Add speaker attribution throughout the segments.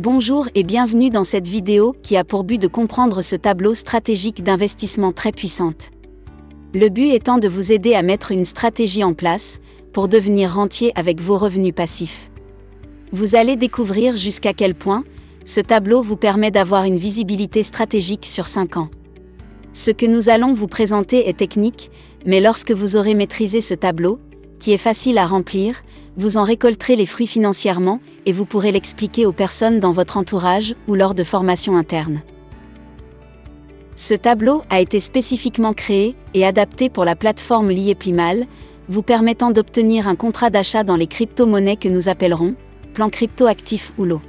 Speaker 1: Bonjour et bienvenue dans cette vidéo qui a pour but de comprendre ce tableau stratégique d'investissement très puissante. Le but étant de vous aider à mettre une stratégie en place pour devenir rentier avec vos revenus passifs. Vous allez découvrir jusqu'à quel point ce tableau vous permet d'avoir une visibilité stratégique sur 5 ans. Ce que nous allons vous présenter est technique, mais lorsque vous aurez maîtrisé ce tableau, qui est facile à remplir, vous en récolterez les fruits financièrement et vous pourrez l'expliquer aux personnes dans votre entourage ou lors de formations internes. Ce tableau a été spécifiquement créé et adapté pour la plateforme Lieplymal, vous permettant d'obtenir un contrat d'achat dans les crypto-monnaies que nous appellerons plans crypto-actifs ou lots.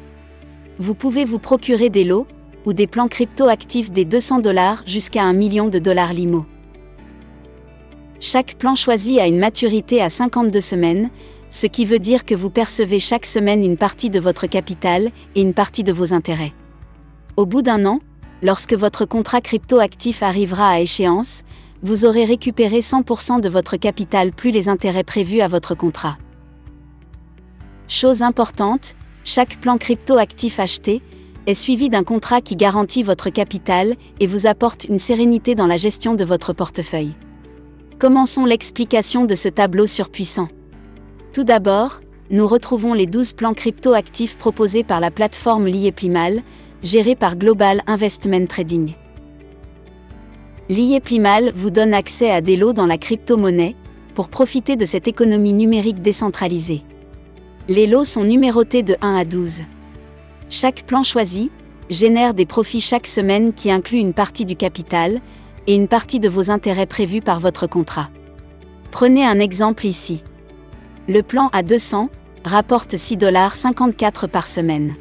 Speaker 1: Vous pouvez vous procurer des lots ou des plans crypto-actifs des $200 jusqu'à $1 million Limo. Chaque plan choisi a une maturité à 52 semaines, ce qui veut dire que vous percevez chaque semaine une partie de votre capital et une partie de vos intérêts. Au bout d'un an, lorsque votre contrat crypto-actif arrivera à échéance, vous aurez récupéré 100% de votre capital plus les intérêts prévus à votre contrat. Chose importante, chaque plan crypto-actif acheté est suivi d'un contrat qui garantit votre capital et vous apporte une sérénité dans la gestion de votre portefeuille. Commençons l'explication de ce tableau surpuissant. Tout d'abord, nous retrouvons les 12 plans crypto-actifs proposés par la plateforme Lieplymal, gérée par Global Investment Trading. Lieplymal vous donne accès à des lots dans la crypto-monnaie, pour profiter de cette économie numérique décentralisée. Les lots sont numérotés de 1 à 12. Chaque plan choisi génère des profits chaque semaine qui incluent une partie du capital et une partie de vos intérêts prévus par votre contrat. Prenez un exemple ici. Le plan à 200 rapporte $6,54 par semaine.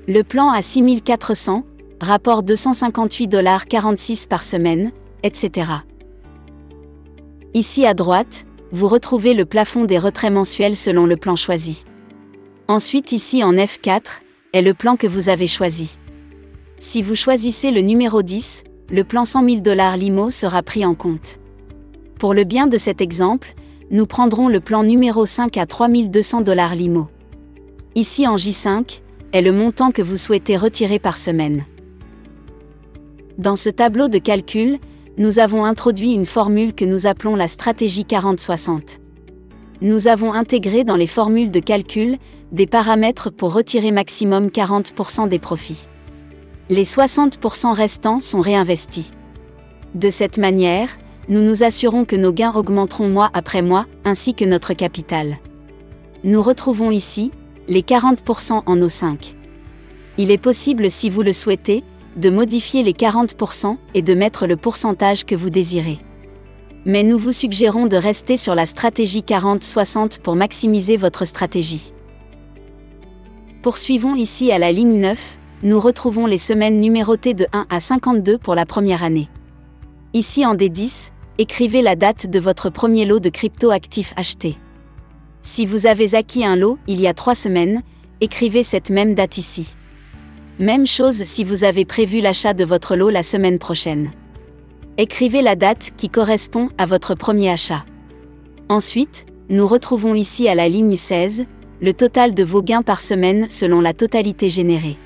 Speaker 1: Le plan à 6400 rapporte $258,46 par semaine, etc. Ici à droite, vous retrouvez le plafond des retraits mensuels selon le plan choisi. Ensuite ici en F4, est le plan que vous avez choisi. Si vous choisissez le numéro 10, le plan $100 000 Limo sera pris en compte. Pour le bien de cet exemple, nous prendrons le plan numéro 5 à $3200 Limo. Ici en J5, est le montant que vous souhaitez retirer par semaine. Dans ce tableau de calcul, nous avons introduit une formule que nous appelons la stratégie 40-60. Nous avons intégré dans les formules de calcul des paramètres pour retirer maximum 40% des profits. Les 60% restants sont réinvestis. De cette manière, nous nous assurons que nos gains augmenteront mois après mois, ainsi que notre capital. Nous retrouvons ici les 40% en O5. Il est possible, si vous le souhaitez, de modifier les 40% et de mettre le pourcentage que vous désirez. Mais nous vous suggérons de rester sur la stratégie 40-60 pour maximiser votre stratégie. Poursuivons ici à la ligne 9. Nous retrouvons les semaines numérotées de 1 à 52 pour la première année. Ici en D10, écrivez la date de votre premier lot de crypto-actifs acheté. Si vous avez acquis un lot il y a 3 semaines, écrivez cette même date ici. Même chose si vous avez prévu l'achat de votre lot la semaine prochaine. Écrivez la date qui correspond à votre premier achat. Ensuite, nous retrouvons ici à la ligne 16, le total de vos gains par semaine selon la totalité générée.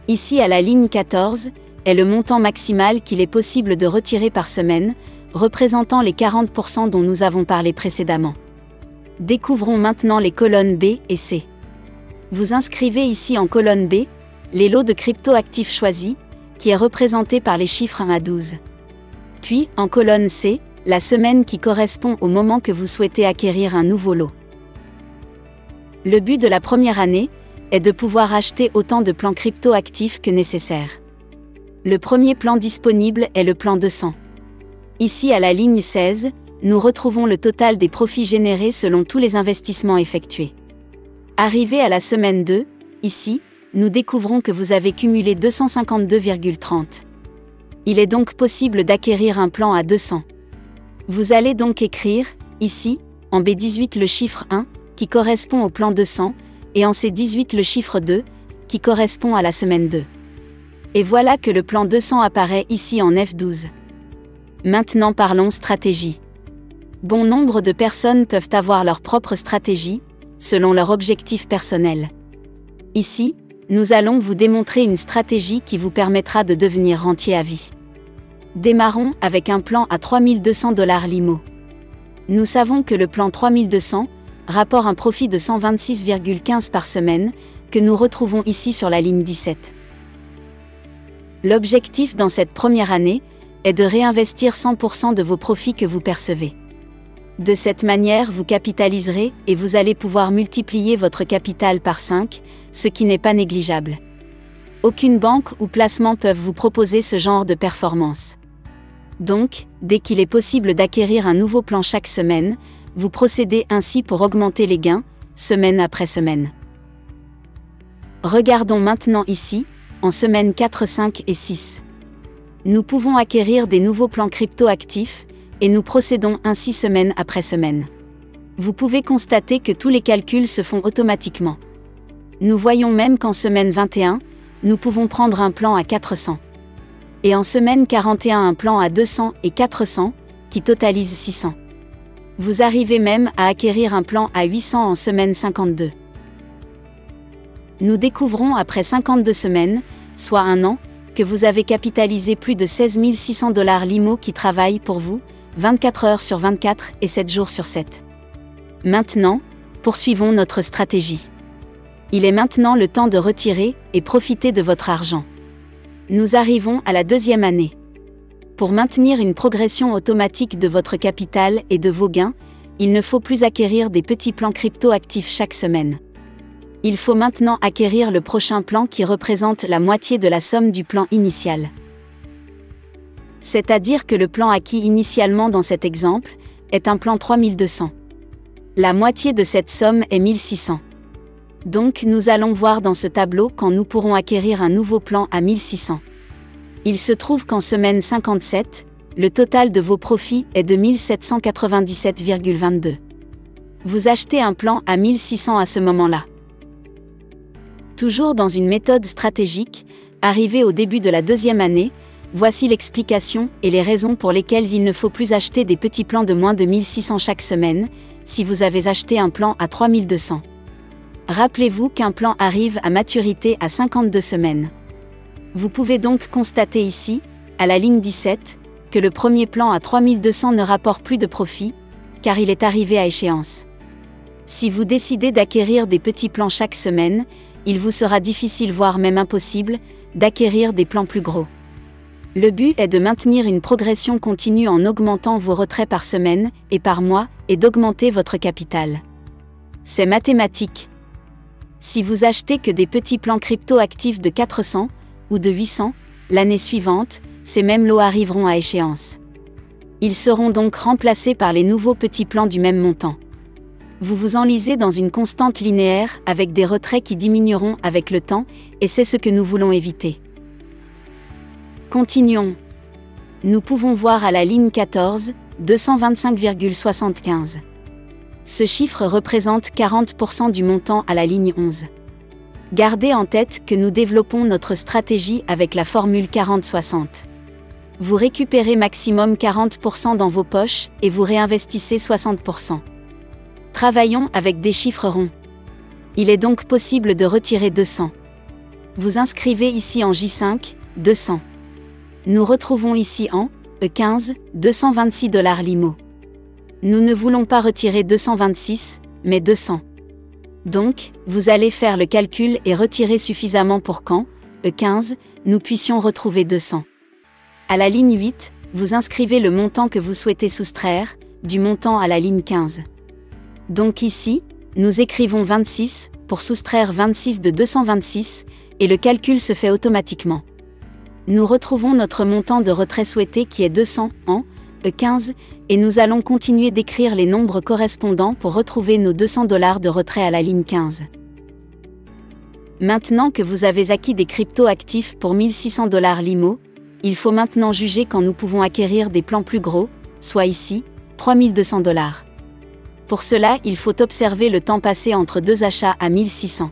Speaker 1: Ici à la ligne 14, est le montant maximal qu'il est possible de retirer par semaine, représentant les 40% dont nous avons parlé précédemment. Découvrons maintenant les colonnes B et C. Vous inscrivez ici en colonne B, les lots de crypto-actifs choisis, qui est représenté par les chiffres 1 à 12. Puis, en colonne C, la semaine qui correspond au moment que vous souhaitez acquérir un nouveau lot. Le but de la première année est de pouvoir acheter autant de plans crypto-actifs que nécessaire. Le premier plan disponible est le plan 200. Ici à la ligne 16, nous retrouvons le total des profits générés selon tous les investissements effectués. Arrivé à la semaine 2, ici, nous découvrons que vous avez cumulé 252,30. Il est donc possible d'acquérir un plan à 200. Vous allez donc écrire, ici, en B18 le chiffre 1, qui correspond au plan 200, et en C18 le chiffre 2, qui correspond à la semaine 2. Et voilà que le plan 200 apparaît ici en F12. Maintenant parlons stratégie. Bon nombre de personnes peuvent avoir leur propre stratégie, selon leur objectif personnel. Ici, nous allons vous démontrer une stratégie qui vous permettra de devenir rentier à vie. Démarrons avec un plan à 3200 $ l'IMO. Nous savons que le plan 3200 rapporte un profit de 126,15 par semaine, que nous retrouvons ici sur la ligne 17. L'objectif dans cette première année est de réinvestir 100% de vos profits que vous percevez. De cette manière, vous capitaliserez et vous allez pouvoir multiplier votre capital par 5, ce qui n'est pas négligeable. Aucune banque ou placement peuvent vous proposer ce genre de performance. Donc, dès qu'il est possible d'acquérir un nouveau plan chaque semaine, vous procédez ainsi pour augmenter les gains, semaine après semaine. Regardons maintenant ici, en semaine 4, 5 et 6. Nous pouvons acquérir des nouveaux plans crypto-actifs, et nous procédons ainsi semaine après semaine. Vous pouvez constater que tous les calculs se font automatiquement. Nous voyons même qu'en semaine 21, nous pouvons prendre un plan à 400. Et en semaine 41 un plan à 200 et 400, qui totalise 600. Vous arrivez même à acquérir un plan à 800 en semaine 52. Nous découvrons après 52 semaines, soit un an, que vous avez capitalisé plus de 16 600 $ l'IMO qui travaille pour vous, 24 heures sur 24 et 7 jours sur 7. Maintenant, poursuivons notre stratégie. Il est maintenant le temps de retirer et profiter de votre argent. Nous arrivons à la deuxième année. Pour maintenir une progression automatique de votre capital et de vos gains, il ne faut plus acquérir des petits plans crypto-actifs chaque semaine. Il faut maintenant acquérir le prochain plan qui représente la moitié de la somme du plan initial. C'est-à-dire que le plan acquis initialement dans cet exemple est un plan 3200. La moitié de cette somme est 1600. Donc nous allons voir dans ce tableau quand nous pourrons acquérir un nouveau plan à 1600. Il se trouve qu'en semaine 57, le total de vos profits est de 1797,22. Vous achetez un plan à 1600 à ce moment-là. Toujours dans une méthode stratégique, arrivé au début de la deuxième année, voici l'explication et les raisons pour lesquelles il ne faut plus acheter des petits plans de moins de 1600 chaque semaine, si vous avez acheté un plan à 3200. Rappelez-vous qu'un plan arrive à maturité à 52 semaines. Vous pouvez donc constater ici, à la ligne 17, que le premier plan à 3200 ne rapporte plus de profit, car il est arrivé à échéance. Si vous décidez d'acquérir des petits plans chaque semaine, il vous sera difficile voire même impossible, d'acquérir des plans plus gros. Le but est de maintenir une progression continue en augmentant vos retraits par semaine et par mois et d'augmenter votre capital. C'est mathématique. Si vous achetez que des petits plans crypto-actifs de 400 ou de 800, l'année suivante, ces mêmes lots arriveront à échéance. Ils seront donc remplacés par les nouveaux petits plans du même montant. Vous vous enlisez dans une constante linéaire avec des retraits qui diminueront avec le temps, et c'est ce que nous voulons éviter. Continuons. Nous pouvons voir à la ligne 14, 225,75. Ce chiffre représente 40% du montant à la ligne 11. Gardez en tête que nous développons notre stratégie avec la formule 40-60. Vous récupérez maximum 40% dans vos poches et vous réinvestissez 60%. Travaillons avec des chiffres ronds. Il est donc possible de retirer 200. Vous inscrivez ici en J5, 200. Nous retrouvons ici en E15, 226 $ l'IMO. Nous ne voulons pas retirer 226, mais 200. Donc, vous allez faire le calcul et retirer suffisamment pour qu'en E15, nous puissions retrouver 200. À la ligne 8, vous inscrivez le montant que vous souhaitez soustraire, du montant à la ligne 15. Donc ici, nous écrivons 26, pour soustraire 26 de 226, et le calcul se fait automatiquement. Nous retrouvons notre montant de retrait souhaité qui est 200 en E15, et nous allons continuer d'écrire les nombres correspondants pour retrouver nos 200 $ de retrait à la ligne 15. Maintenant que vous avez acquis des crypto-actifs pour 1600 $ l'IMO, il faut maintenant juger quand nous pouvons acquérir des plans plus gros, soit ici, 3200 $. Pour cela, il faut observer le temps passé entre deux achats à 1600.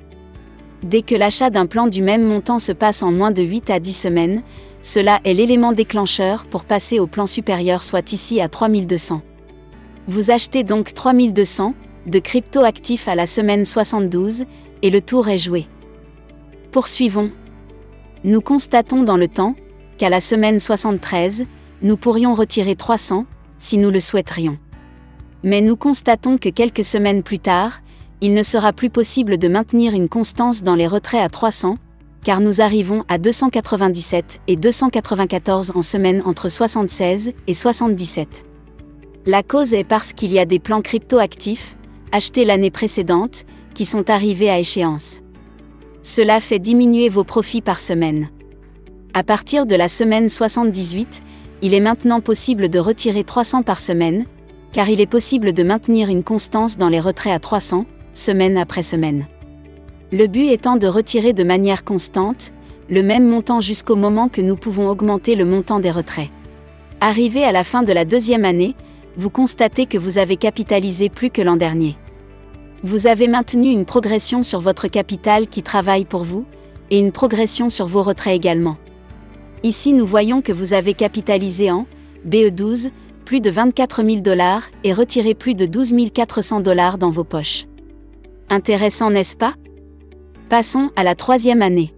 Speaker 1: Dès que l'achat d'un plan du même montant se passe en moins de 8 à 10 semaines, cela est l'élément déclencheur pour passer au plan supérieur, soit ici à 3200. Vous achetez donc 3200 de crypto-actifs à la semaine 72, et le tour est joué. Poursuivons. Nous constatons dans le temps qu'à la semaine 73, nous pourrions retirer 300, si nous le souhaiterions. Mais nous constatons que quelques semaines plus tard, il ne sera plus possible de maintenir une constance dans les retraits à 300, car nous arrivons à 297 et 294 en semaine entre 76 et 77. La cause est parce qu'il y a des plans crypto-actifs, achetés l'année précédente, qui sont arrivés à échéance. Cela fait diminuer vos profits par semaine. À partir de la semaine 78, il est maintenant possible de retirer 300 par semaine, car il est possible de maintenir une constance dans les retraits à 300, semaine après semaine. Le but étant de retirer de manière constante, le même montant jusqu'au moment que nous pouvons augmenter le montant des retraits. Arrivé à la fin de la deuxième année, vous constatez que vous avez capitalisé plus que l'an dernier. Vous avez maintenu une progression sur votre capital qui travaille pour vous, et une progression sur vos retraits également. Ici nous voyons que vous avez capitalisé en BE12, plus de 24 000 $ et retiré plus de 12 400 $ dans vos poches. Intéressant, n'est-ce pas? Passons à la troisième année.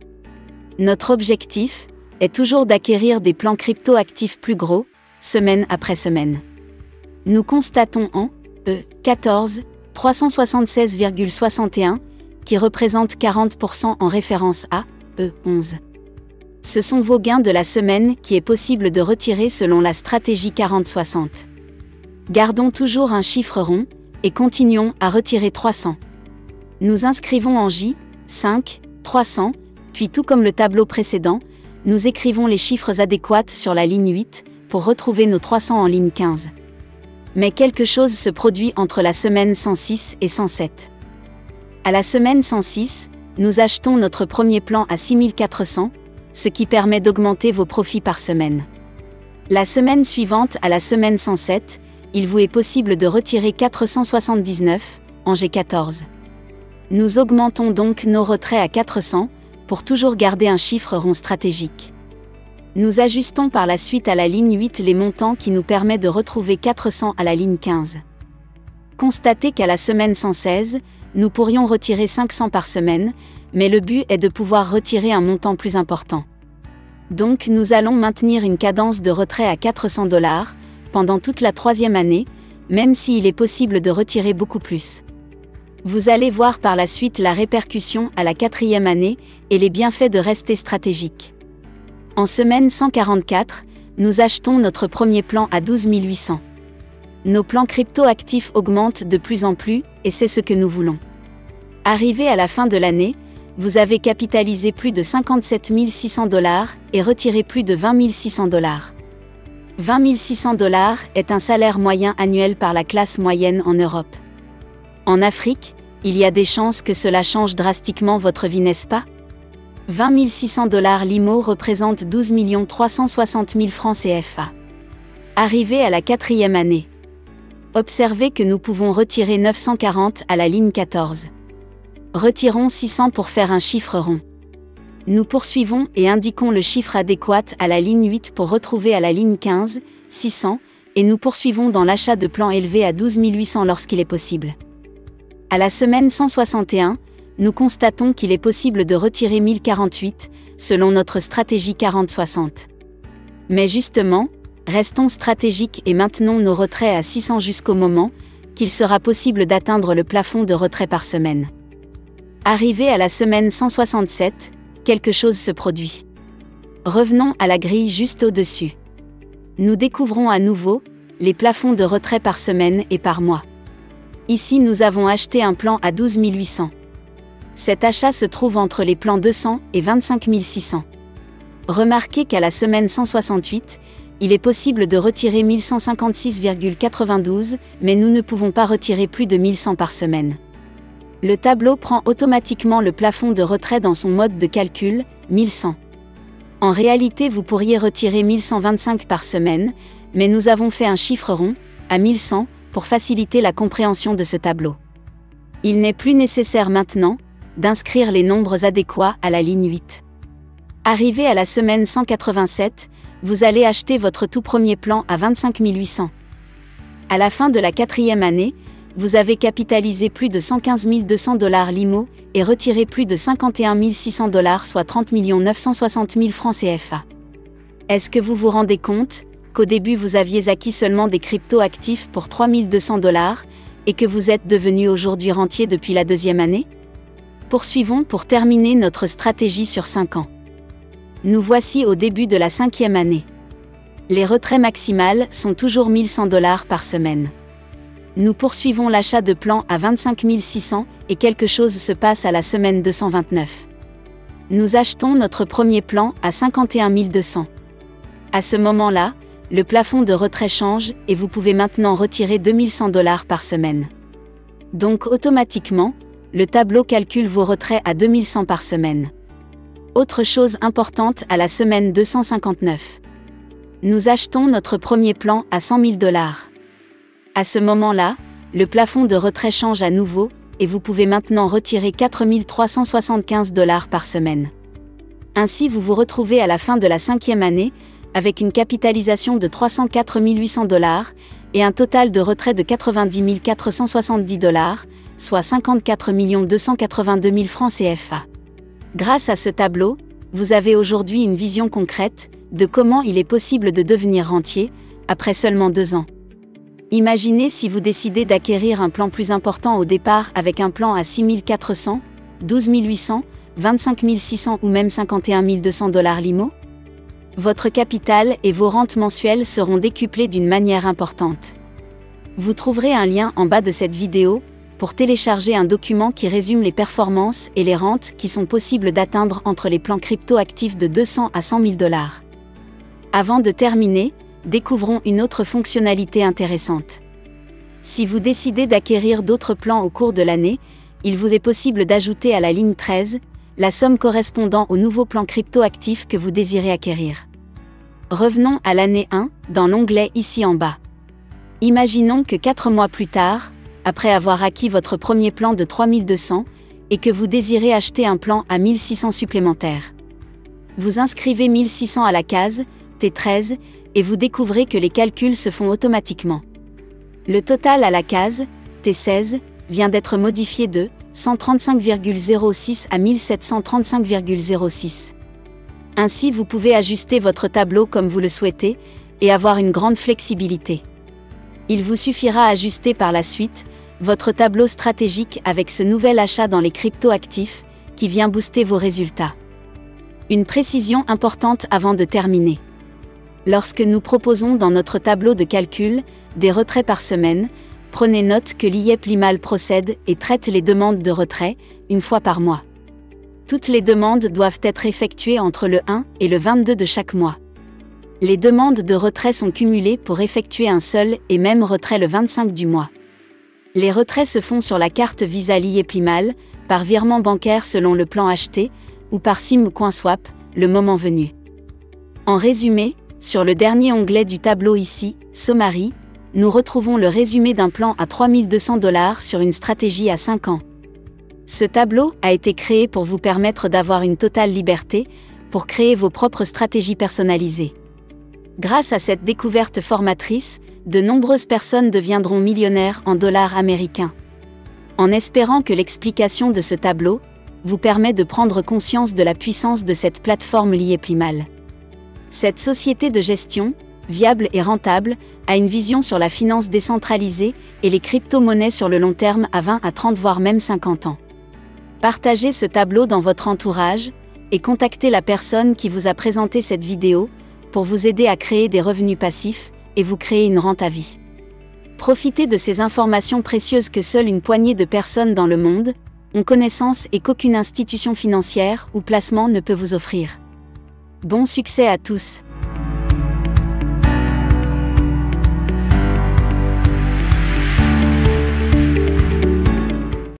Speaker 1: Notre objectif est toujours d'acquérir des plans crypto-actifs plus gros, semaine après semaine. Nous constatons en E14, 376,61, qui représente 40% en référence à E11. Ce sont vos gains de la semaine qui est possible de retirer selon la stratégie 40-60. Gardons toujours un chiffre rond, et continuons à retirer 300. Nous inscrivons en J5, 300, puis tout comme le tableau précédent, nous écrivons les chiffres adéquats sur la ligne 8, pour retrouver nos 300 en ligne 15. Mais quelque chose se produit entre la semaine 106 et 107. À la semaine 106, nous achetons notre premier plan à 6400, ce qui permet d'augmenter vos profits par semaine. La semaine suivante, à la semaine 107, il vous est possible de retirer 479, en G14. Nous augmentons donc nos retraits à 400, pour toujours garder un chiffre rond stratégique. Nous ajustons par la suite à la ligne 8 les montants qui nous permettent de retrouver 400 à la ligne 15. Constatez qu'à la semaine 116, nous pourrions retirer 500 par semaine, mais le but est de pouvoir retirer un montant plus important. Donc nous allons maintenir une cadence de retrait à 400 $ pendant toute la troisième année, même s'il est possible de retirer beaucoup plus. Vous allez voir par la suite la répercussion à la quatrième année et les bienfaits de rester stratégique. En semaine 144, nous achetons notre premier plan à 12 800. Nos plans crypto-actifs augmentent de plus en plus, et c'est ce que nous voulons. Arrivé à la fin de l'année, vous avez capitalisé plus de 57 600 $ et retiré plus de 20 600 $. 20 600 $ est un salaire moyen annuel par la classe moyenne en Europe. En Afrique, il y a des chances que cela change drastiquement votre vie, n'est-ce pas? 20 600 $ l'IMO représente 12 360 000 francs CFA. Arrivé à la quatrième année. Observez que nous pouvons retirer 940 à la ligne 14. Retirons 600 pour faire un chiffre rond. Nous poursuivons et indiquons le chiffre adéquat à la ligne 8 pour retrouver à la ligne 15, 600, et nous poursuivons dans l'achat de plans élevés à 12 800 lorsqu'il est possible. À la semaine 161, nous constatons qu'il est possible de retirer 1048, selon notre stratégie 40-60. Mais justement, restons stratégiques et maintenons nos retraits à 600 jusqu'au moment qu'il sera possible d'atteindre le plafond de retrait par semaine. Arrivé à la semaine 167, quelque chose se produit. Revenons à la grille juste au-dessus. Nous découvrons à nouveau les plafonds de retrait par semaine et par mois. Ici nous avons acheté un plan à 12 800. Cet achat se trouve entre les plans 200 et 25 600. Remarquez qu'à la semaine 168, il est possible de retirer 1156,92, mais nous ne pouvons pas retirer plus de 1100 par semaine. Le tableau prend automatiquement le plafond de retrait dans son mode de calcul, 1100. En réalité, vous pourriez retirer 1125 par semaine, mais nous avons fait un chiffre rond, à 1100, pour faciliter la compréhension de ce tableau. Il n'est plus nécessaire maintenant d'inscrire les nombres adéquats à la ligne 8. Arrivé à la semaine 187, vous allez acheter votre tout premier plan à 25 800. À la fin de la quatrième année, vous avez capitalisé plus de 115 200 $ l'IMO et retiré plus de 51 600 $, soit 30 960 000 francs CFA. Est-ce que vous vous rendez compte qu'au début vous aviez acquis seulement des crypto-actifs pour 3 200 $ et que vous êtes devenu aujourd'hui rentier depuis la deuxième année? Poursuivons pour terminer notre stratégie sur 5 ans. Nous voici au début de la 5e année. Les retraits maximales sont toujours 1100 $ par semaine. Nous poursuivons l'achat de plans à 25 600 et quelque chose se passe à la semaine 229. Nous achetons notre premier plan à 51 200. À ce moment-là, le plafond de retrait change et vous pouvez maintenant retirer 2100 $ par semaine. Donc automatiquement, le tableau calcule vos retraits à 2100 par semaine. Autre chose importante à la semaine 259. Nous achetons notre premier plan à 100 000 $. À ce moment-là, le plafond de retrait change à nouveau, et vous pouvez maintenant retirer 4 375 $ par semaine. Ainsi vous vous retrouvez à la fin de la 5e année, avec une capitalisation de 304 800 $ et un total de retrait de 90 470 $, soit 54 282 000 francs CFA. Grâce à ce tableau, vous avez aujourd'hui une vision concrète de comment il est possible de devenir rentier, après seulement 2 ans. Imaginez si vous décidez d'acquérir un plan plus important au départ avec un plan à 6 400, 12 800, 25 600 ou même 51 200 $ l'IMO. Votre capital et vos rentes mensuelles seront décuplées d'une manière importante. Vous trouverez un lien en bas de cette vidéo pour télécharger un document qui résume les performances et les rentes qui sont possibles d'atteindre entre les plans crypto-actifs de 200 à 100 000 $. Avant de terminer, découvrons une autre fonctionnalité intéressante. Si vous décidez d'acquérir d'autres plans au cours de l'année, il vous est possible d'ajouter à la ligne 13 la somme correspondant au nouveau plan crypto-actif que vous désirez acquérir. Revenons à l'année 1, dans l'onglet ici en bas. Imaginons que 4 mois plus tard, après avoir acquis votre premier plan de 3200, et que vous désirez acheter un plan à 1600 supplémentaires. Vous inscrivez 1600 à la case T13 et vous découvrez que les calculs se font automatiquement. Le total à la case T16 vient d'être modifié de 135,06 à 1735,06. Ainsi vous pouvez ajuster votre tableau comme vous le souhaitez et avoir une grande flexibilité. Il vous suffira ajuster par la suite votre tableau stratégique avec ce nouvel achat dans les crypto-actifs qui vient booster vos résultats. Une précision importante avant de terminer. Lorsque nous proposons dans notre tableau de calcul des retraits par semaine, prenez note que l'IEP Limal procède et traite les demandes de retrait une fois par mois. Toutes les demandes doivent être effectuées entre le 1 et le 22 de chaque mois. Les demandes de retrait sont cumulées pour effectuer un seul et même retrait le 25 du mois. Les retraits se font sur la carte Visa l'IEP Limal, par virement bancaire selon le plan acheté, ou par SIM ou CoinSwap, le moment venu. En résumé, sur le dernier onglet du tableau ici, Summary, nous retrouvons le résumé d'un plan à 3200 $ sur une stratégie à 5 ans. Ce tableau a été créé pour vous permettre d'avoir une totale liberté, pour créer vos propres stratégies personnalisées. Grâce à cette découverte formatrice, de nombreuses personnes deviendront millionnaires en dollars américains. En espérant que l'explication de ce tableau vous permet de prendre conscience de la puissance de cette plateforme l'IEP Limal. Cette société de gestion, viable et rentable, a une vision sur la finance décentralisée et les crypto-monnaies sur le long terme à 20 à 30 voire même 50 ans. Partagez ce tableau dans votre entourage et contactez la personne qui vous a présenté cette vidéo pour vous aider à créer des revenus passifs et vous créer une rente à vie. Profitez de ces informations précieuses que seule une poignée de personnes dans le monde ont connaissance et qu'aucune institution financière ou placement ne peut vous offrir. Bon succès à tous!